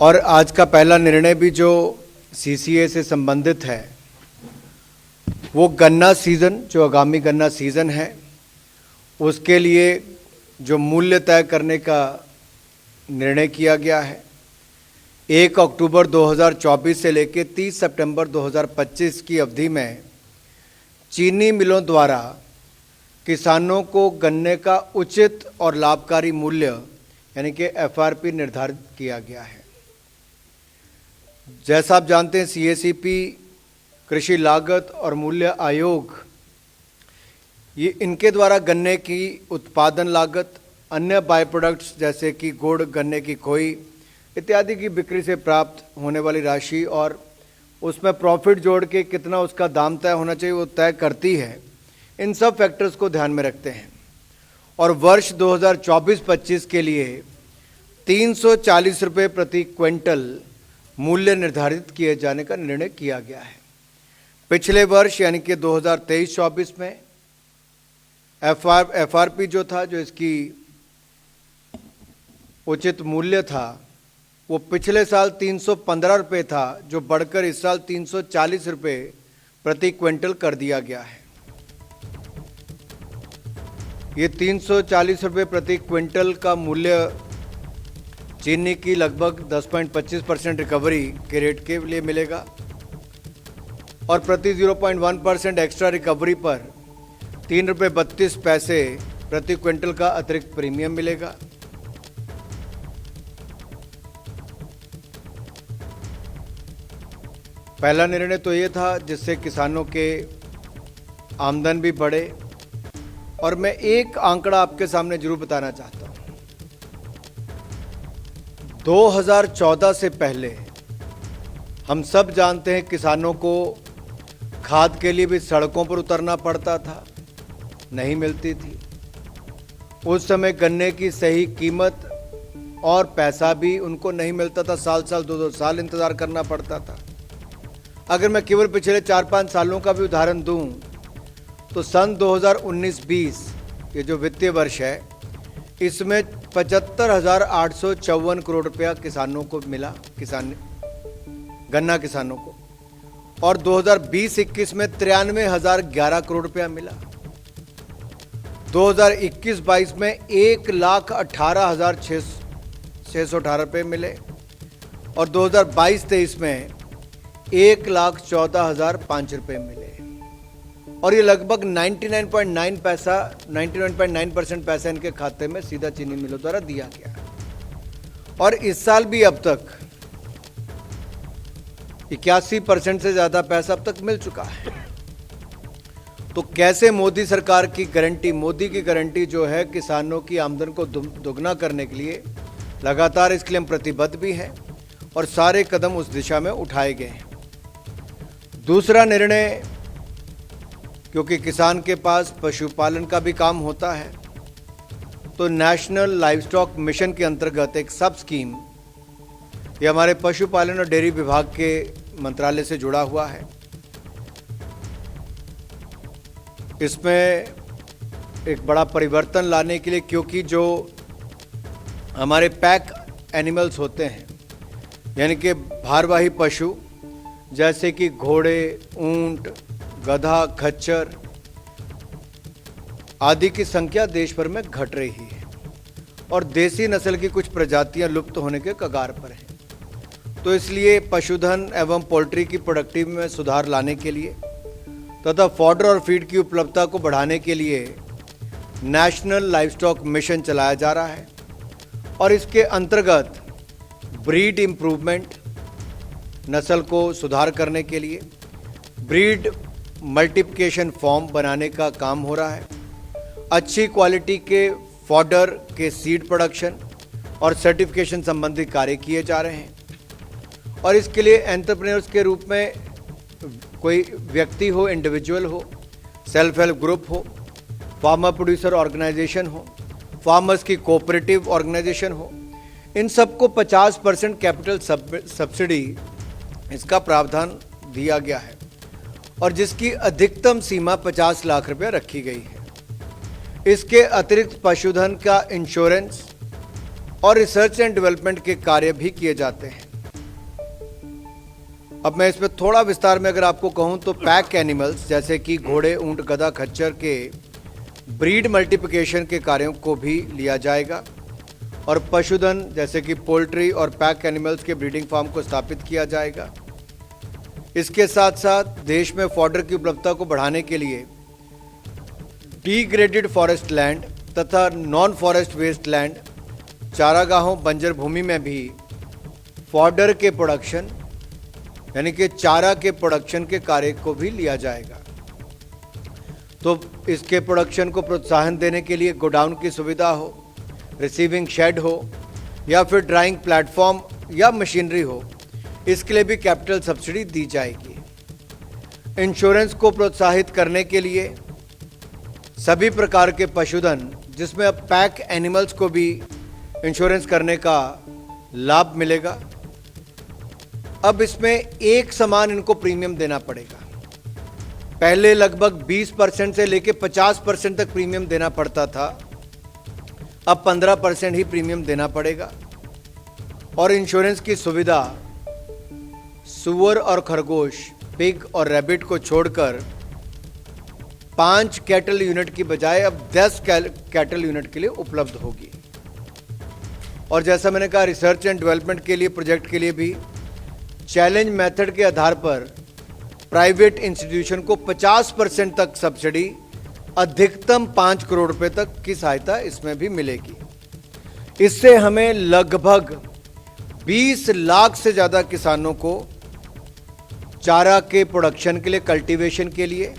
और आज का पहला निर्णय भी जो सीसीए से संबंधित है वो गन्ना सीज़न, जो आगामी गन्ना सीज़न है उसके लिए जो मूल्य तय करने का निर्णय किया गया है। 1 अक्टूबर 2024 से लेकर 30 सितंबर 2025 की अवधि में चीनी मिलों द्वारा किसानों को गन्ने का उचित और लाभकारी मूल्य यानी कि एफआरपी निर्धारित किया गया है। जैसा आप जानते हैं, सीएसीपी, कृषि लागत और मूल्य आयोग, ये इनके द्वारा गन्ने की उत्पादन लागत, अन्य बाय प्रोडक्ट्स जैसे कि गुड़, गन्ने की खोई इत्यादि की बिक्री से प्राप्त होने वाली राशि और उसमें प्रॉफिट जोड़ के कितना उसका दाम तय होना चाहिए वो तय करती है। इन सब फैक्टर्स को ध्यान में रखते हैं और वर्ष 2024-25 के लिए 340 रुपये प्रति क्विंटल मूल्य निर्धारित किए जाने का निर्णय किया गया है। पिछले वर्ष यानी कि 2023-24 में एफआरपी जो था, जो इसकी उचित मूल्य था, वो पिछले साल 315 रुपये था, जो बढ़कर इस साल 340 रुपये प्रति क्विंटल कर दिया गया है। ये 340 रुपये प्रति क्विंटल का मूल्य चीनी की लगभग 10.25% रिकवरी के रेट के लिए मिलेगा और प्रति 0.1% एक्स्ट्रा रिकवरी पर 3 रुपये 32 पैसे प्रति क्विंटल का अतिरिक्त प्रीमियम मिलेगा। पहला निर्णय तो ये था जिससे किसानों के आमदन भी बढ़े और मैं एक आंकड़ा आपके सामने जरूर बताना चाहता हूँ। 2014 से पहले हम सब जानते हैं किसानों को खाद के लिए भी सड़कों पर उतरना पड़ता था, नहीं मिलती थी। उस समय गन्ने की सही कीमत और पैसा भी उनको नहीं मिलता था, साल साल 2-2 साल इंतज़ार करना पड़ता था। अगर मैं केवल पिछले 4-5 सालों का भी उदाहरण दूं तो सन 2019-20 ये जो वित्तीय वर्ष है इसमें 75,854 करोड़ रुपया किसानों को मिला, गन्ना किसानों को, और 2020-21 में 93,011 करोड़ रुपया मिला। 2021-22 में 1,18,618 रुपये मिले और 2022-23 में 1,14,005 रुपये मिले और ये लगभग 99.9% पैसा इनके खाते में सीधा चीनी मिलों द्वारा दिया गया और इस साल भी अब तक 81% से ज़्यादा पैसा अब तक मिल चुका है। तो कैसे मोदी सरकार की गारंटी, मोदी की गारंटी जो है किसानों की आमदन को दोगुना करने के लिए लगातार, इसके लिए हम प्रतिबद्ध भी हैं और सारे कदम उस दिशा में उठाए गए हैं। दूसरा निर्णय, क्योंकि किसान के पास पशुपालन का भी काम होता है, तो नेशनल लाइवस्टॉक मिशन के अंतर्गत एक सब स्कीम, ये हमारे पशुपालन और डेयरी विभाग के मंत्रालय से जुड़ा हुआ है। इसमें एक बड़ा परिवर्तन लाने के लिए, क्योंकि जो हमारे पैक एनिमल्स होते हैं यानी कि भारवाही पशु जैसे कि घोड़े, ऊंट, गधा, खच्चर आदि की संख्या देश भर में घट रही है और देसी नस्ल की कुछ प्रजातियां लुप्त होने के कगार पर हैं। तो इसलिए पशुधन एवं पोल्ट्री की प्रोडक्टिविटी में सुधार लाने के लिए तथा फॉडर और फीड की उपलब्धता को बढ़ाने के लिए नेशनल लाइवस्टॉक मिशन चलाया जा रहा है और इसके अंतर्गत ब्रीड इम्प्रूवमेंट, नस्ल को सुधार करने के लिए ब्रीड मल्टीप्लिकेशन फॉर्म बनाने का काम हो रहा है। अच्छी क्वालिटी के फॉडर के सीड प्रोडक्शन और सर्टिफिकेशन संबंधी कार्य किए जा रहे हैं और इसके लिए एंटरप्रेन्योर्स के रूप में कोई व्यक्ति हो, इंडिविजुअल हो, सेल्फ हेल्प ग्रुप हो, फार्मर प्रोड्यूसर ऑर्गेनाइजेशन हो, फार्मर्स की कोऑपरेटिव ऑर्गेनाइजेशन हो, इन सबको 50% कैपिटल सब्सिडी इसका प्रावधान दिया गया है और जिसकी अधिकतम सीमा 50 लाख रुपया रखी गई है। इसके अतिरिक्त पशुधन का इंश्योरेंस और रिसर्च एंड डेवलपमेंट के कार्य भी किए जाते हैं। अब मैं इसमें थोड़ा विस्तार में अगर आपको कहूं तो पैक एनिमल्स जैसे कि घोड़े, ऊंट, गधा, खच्चर के ब्रीड मल्टीप्लिकेशन के कार्यों को भी लिया जाएगा और पशुधन जैसे कि पोल्ट्री और पैक एनिमल्स के ब्रीडिंग फार्म को स्थापित किया जाएगा। इसके साथ साथ देश में फॉडर की उपलब्धता को बढ़ाने के लिए डिग्रेडेड फॉरेस्ट लैंड तथा नॉन फॉरेस्ट वेस्ट लैंड, चारागाहों, बंजर भूमि में भी फॉडर के प्रोडक्शन यानी कि चारा के प्रोडक्शन के कार्य को भी लिया जाएगा। तो इसके प्रोडक्शन को प्रोत्साहन देने के लिए गोडाउन की सुविधा हो, रिसीविंग शेड हो या फिर ड्राइंग प्लेटफॉर्म या मशीनरी हो, इसके लिए भी कैपिटल सब्सिडी दी जाएगी। इंश्योरेंस को प्रोत्साहित करने के लिए सभी प्रकार के पशुधन जिसमें अब पैक एनिमल्स को भी इंश्योरेंस करने का लाभ मिलेगा। अब इसमें एक समान इनको प्रीमियम देना पड़ेगा। पहले लगभग 20% से लेकर 50% तक प्रीमियम देना पड़ता था, अब 15% ही प्रीमियम देना पड़ेगा। और इंश्योरेंस की सुविधा सुअर और खरगोश, पिग और रैबिट को छोड़कर 5 कैटल यूनिट की बजाय अब 10 कैटल यूनिट के लिए उपलब्ध होगी। और जैसा मैंने कहा, रिसर्च एंड डेवलपमेंट के लिए, प्रोजेक्ट के लिए भी चैलेंज मेथड के आधार पर प्राइवेट इंस्टीट्यूशन को 50% तक सब्सिडी, अधिकतम 5 करोड़ रुपए तक की सहायता इसमें भी मिलेगी। इससे हमें लगभग 20 लाख से ज़्यादा किसानों को चारा के प्रोडक्शन के लिए, कल्टीवेशन के लिए